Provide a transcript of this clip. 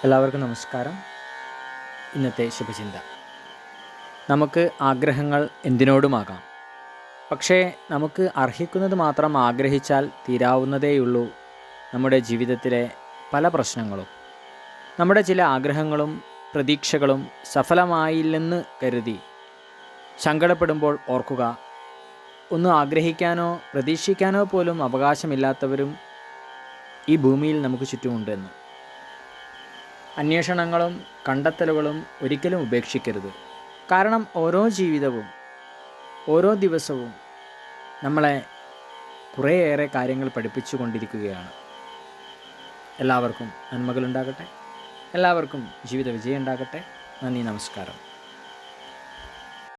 എല്ലാവർക്കും നമസ്കാരം. ഇന്നത്തെ ശുഭചിന്ത. നമുക്ക് ആഗ്രഹങ്ങൾ എന്തിനോടുമാകാം. പക്ഷേ നമുക്ക് അർഹിക്കുന്നത് മാത്രം ആഗ്രഹിച്ചാൽ തീരാവുന്നതേയുള്ളൂ നമ്മുടെ ജീവിതത്തിലെ പല പ്രശ്നങ്ങളും. നമ്മുടെ ചില ആഗ്രഹങ്ങളും പ്രതീക്ഷകളും സഫലമായില്ലെന്ന് കരുതി സങ്കടപ്പെടുമ്പോൾ ഓർക്കുക, ഒന്നും ആഗ്രഹിക്കാനോ പ്രതീക്ഷിക്കാനോ പോലും അവകാശമില്ലാത്തവരും ഈ ഭൂമിയിൽ നമുക്ക് ചുറ്റുമുണ്ടെന്ന്. അന്വേഷണങ്ങളും കണ്ടെത്തലുകളും ഒരിക്കലും ഉപേക്ഷിക്കരുത്. കാരണം ഓരോ ജീവിതവും ഓരോ ദിവസവും നമ്മളെ കുറേയേറെ കാര്യങ്ങൾ പഠിപ്പിച്ചു കൊണ്ടിരിക്കുകയാണ്. എല്ലാവർക്കും നന്മകളുണ്ടാകട്ടെ. എല്ലാവർക്കും ജീവിത വിജയം ഉണ്ടാകട്ടെ. നന്ദി, നമസ്കാരം.